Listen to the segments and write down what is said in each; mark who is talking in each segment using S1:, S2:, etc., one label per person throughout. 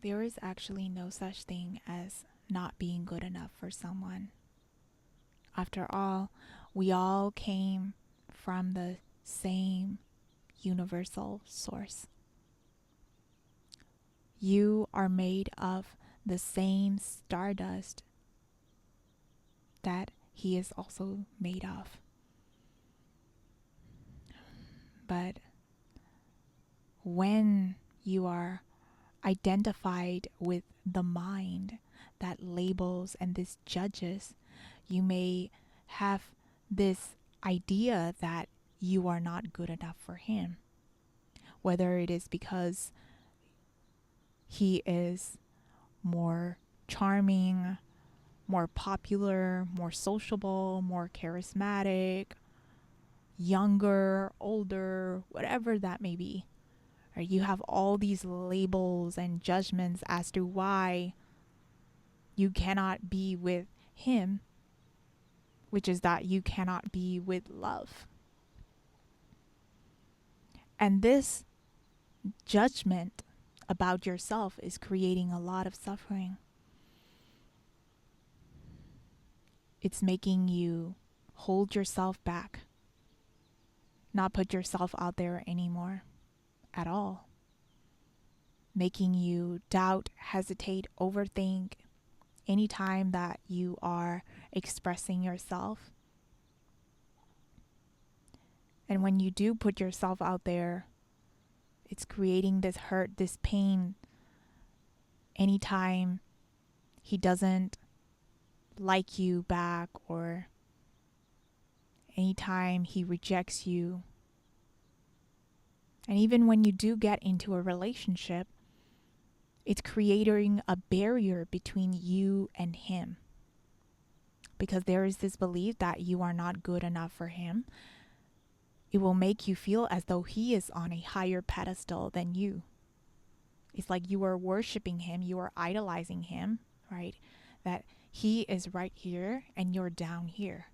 S1: There is actually no such thing as not being good enough for someone. After all, we all came from the same universal source. You are made of the same stardust that he is also made of. But when you are identified with the mind that labels and this judges, you may have this idea that you are not good enough for him. Whether it is because he is more charming, more popular, more sociable, more charismatic, younger, older, whatever that may be. Right? You have all these labels and judgments as to why you cannot be with him, which is that you cannot be with love. And this judgment about yourself is creating a lot of suffering. It's making you hold yourself back, not put yourself out there anymore at all, making you doubt, hesitate, overthink anytime that you are expressing yourself. And when you do put yourself out there, it's creating this hurt, this pain anytime he doesn't like you back, or anytime he rejects you. And even when you do get into a relationship, it's creating a barrier between you and him, because there is this belief that you are not good enough for him. It will make you feel as though he is on a higher pedestal than you. It's like you are worshiping him, you are idolizing him, right? That he is right here and you're down here.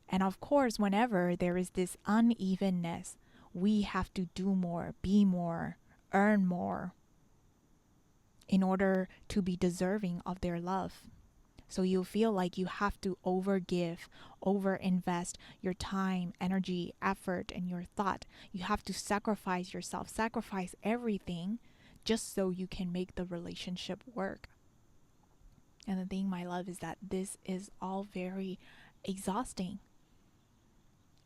S1: And of course, whenever there is this unevenness, we have to do more, be more, earn more in order to be deserving of their love. So you feel like you have to overgive, overinvest your time, energy, effort, and your thought. You have to sacrifice yourself, sacrifice everything just so you can make the relationship work. And the thing, my love, is that this is all very exhausting.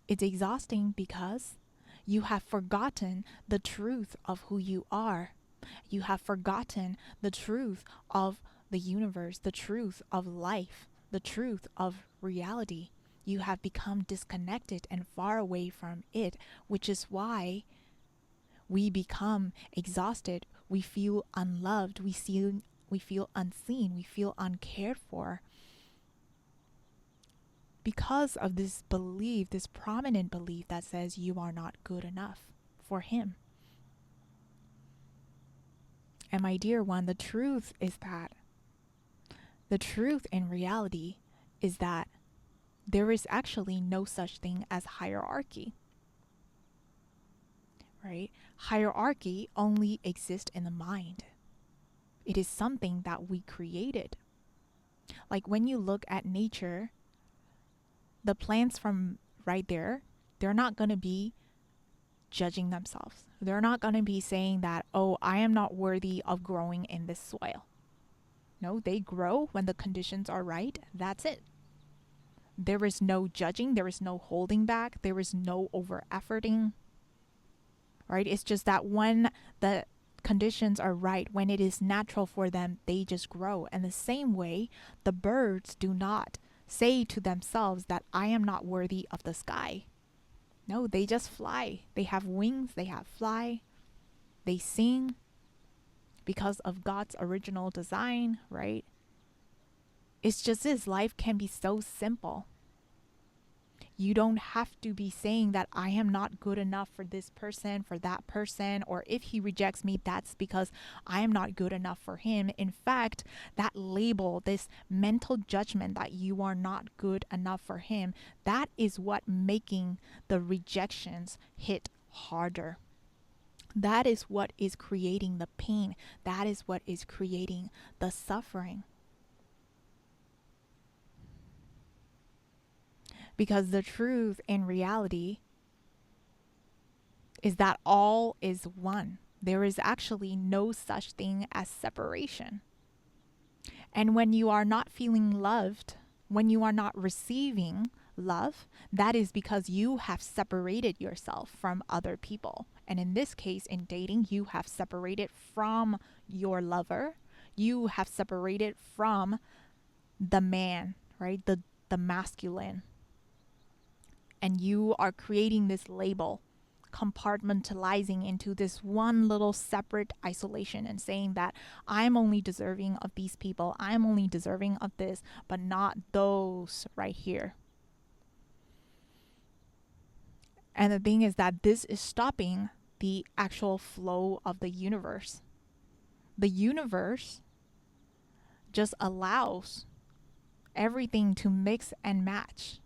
S1: It's exhausting because you have forgotten the truth of who you are. You have forgotten the truth of the universe, the truth of life, the truth of reality. You have become disconnected and far away from it, which is why we become exhausted. We feel unloved. We feel unseen. We feel uncared for. Because of this belief, this prominent belief that says you are not good enough for him. And my dear one, the truth in reality is that there is actually no such thing as hierarchy. Right? Hierarchy only exists in the mind. It is something that we created. Like when you look at nature, the plants from right there, they're not going to be judging themselves. They're not going to be saying that, oh, I am not worthy of growing in this soil. No, they grow when the conditions are right. That's it. There is no judging. There is no holding back. There is no over efforting. Right? It's just that when the conditions are right, when it is natural for them, they just grow. And the same way, the birds do not say to themselves that I am not worthy of the sky. No, they just fly. They have wings, they have fly, they sing because of God's original design, right? It's just this, life can be so simple. You don't have to be saying that I am not good enough for this person, for that person, or if he rejects me, that's because I am not good enough for him. In fact, that label, this mental judgment that you are not good enough for him, that is what making the rejections hit harder. That is what is creating the pain. That is what is creating the suffering. Because the truth in reality is that all is one. There is actually no such thing as separation. And when you are not feeling loved, when you are not receiving love, that is because you have separated yourself from other people. And in this case, in dating, you have separated from your lover. You have separated from the man, right? The masculine. And you are creating this label, compartmentalizing into this one little separate isolation and saying that I'm only deserving of these people, I'm only deserving of this, but not those right here. And the thing is that this is stopping the actual flow of the universe. The universe just allows everything to mix and match,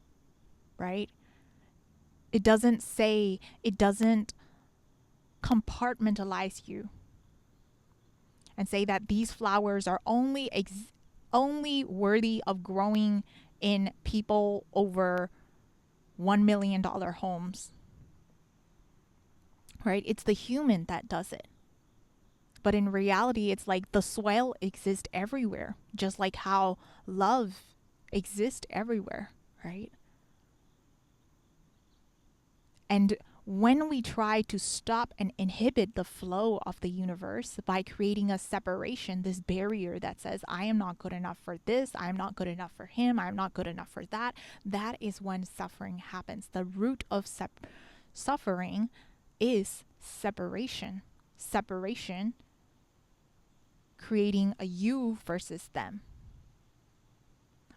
S1: right? It doesn't compartmentalize you and say that these flowers are only worthy of growing in people over $1 million homes, right? It's the human that does it. But in reality, it's like the soil exists everywhere, just like how love exists everywhere, right? And when we try to stop and inhibit the flow of the universe by creating a separation, this barrier that says, I am not good enough for this, I'm not good enough for him, I'm not good enough for that, that is when suffering happens. The root of suffering is separation. Separation creating a you versus them.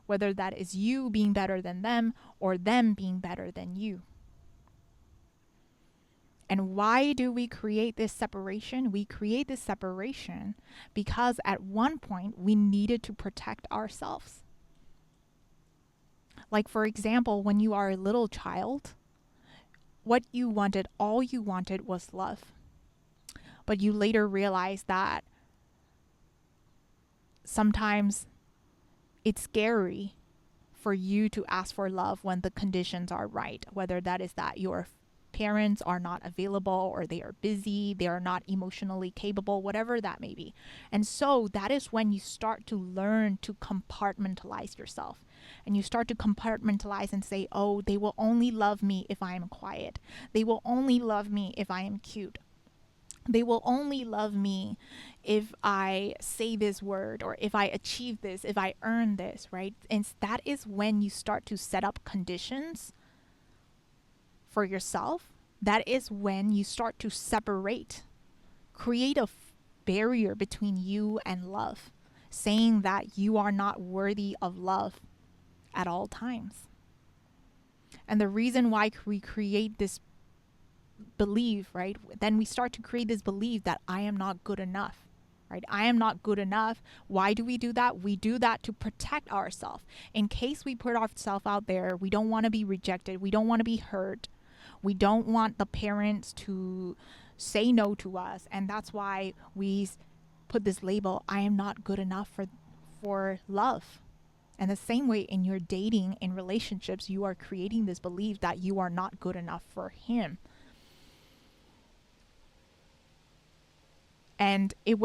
S1: Whether that is you being better than them or them being better than you. And why do we create this separation? We create this separation because at one point we needed to protect ourselves. Like, for example, when you are a little child, what you wanted, all you wanted was love. But you later realize that sometimes it's scary for you to ask for love when the conditions are right, whether that is that your parents are not available or they are busy, they are not emotionally capable, whatever that may be. And so that is when you start to learn to compartmentalize yourself. And you start to compartmentalize and say, oh, they will only love me if I am quiet. They will only love me if I am cute. They will only love me if I say this word or if I achieve this, if I earn this, right? And that is when you start to set up conditions for yourself. That is when you start to separate, create a barrier between you and love, saying that you are not worthy of love at all times. And the reason why we create this belief, right? Then we start to create this belief that I am not good enough, right? I am not good enough. Why do we do that? We do that to protect ourselves. In case we put ourselves out there, we don't want to be rejected. We don't want to be hurt. We don't want the parents to say no to us. And that's why we put this label, I am not good enough for love. And the same way in your dating, in relationships, you are creating this belief that you are not good enough for him. And it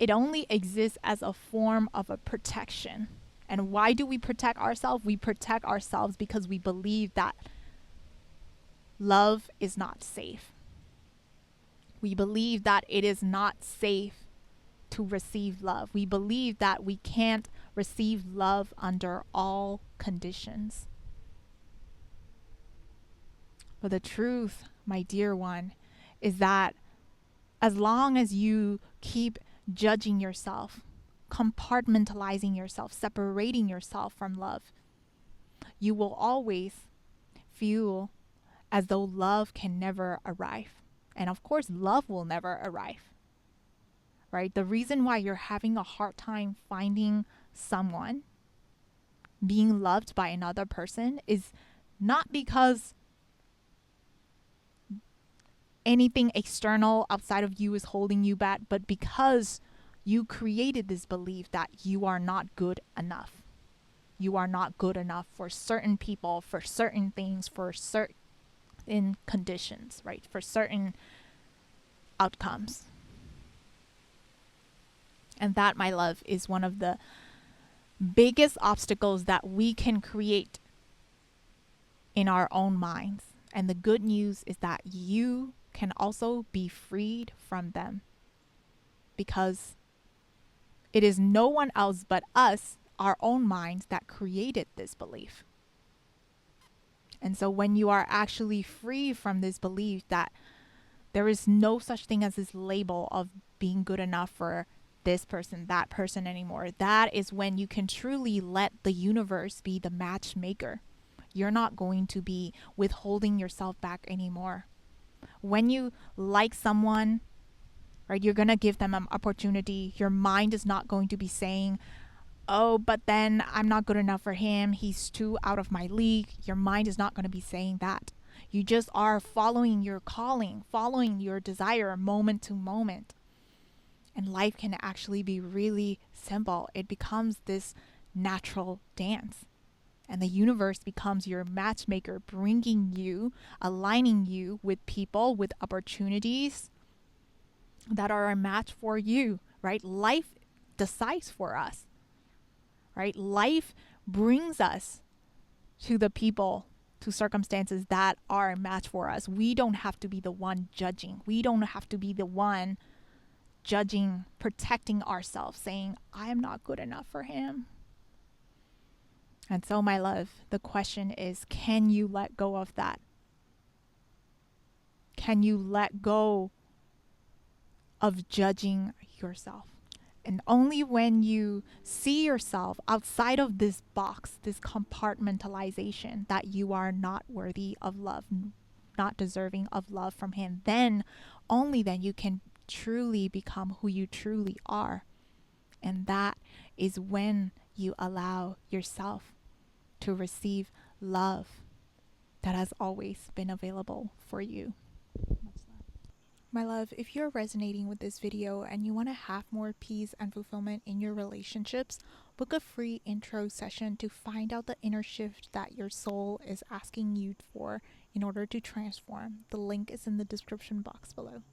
S1: only exists as a form of a protection. And why do we protect ourselves? We protect ourselves because we believe that love is not safe. We believe that it is not safe to receive love. We believe that we can't receive love under all conditions. But the truth, my dear one, is that as long as you keep judging yourself, compartmentalizing yourself, separating yourself from love, you will always feel as though love can never arrive. And of course, love will never arrive, right? The reason why you're having a hard time finding someone, being loved by another person, is not because anything external outside of you is holding you back, but because you created this belief that you are not good enough. You are not good enough for certain people, for certain things, for certain conditions, right? For certain outcomes. And that, my love, is one of the biggest obstacles that we can create in our own minds. And the good news is that you can also be freed from them, because it is no one else but us, our own minds, that created this belief. And so when you are actually free from this belief that there is no such thing as this label of being good enough for this person, that person anymore, that is when you can truly let the universe be the matchmaker. You're not going to be withholding yourself back anymore. When you like someone, right, you're going to give them an opportunity. Your mind is not going to be saying, oh, but then I'm not good enough for him. He's too out of my league. Your mind is not going to be saying that. You just are following your calling, following your desire moment to moment. And life can actually be really simple. It becomes this natural dance. And the universe becomes your matchmaker, bringing you, aligning you with people, with opportunities that are a match for you, right? Life decides for us, right? Life brings us to the people, to circumstances that are a match for us. We don't have to be the one judging. We don't have to be the one judging, protecting ourselves, saying, I am not good enough for him. And so, my love, the question is, can you let go of that? Can you let go of judging yourself? And only when you see yourself outside of this box, this compartmentalization, that you are not worthy of love, not deserving of love from him, then, only then, you can truly become who you truly are. And that is when you allow yourself to receive love that has always been available for you. My love, if you're resonating with this video and you want to have more peace and fulfillment in your relationships, book a free intro session to find out the inner shift that your soul is asking you for in order to transform. The link is in the description box below.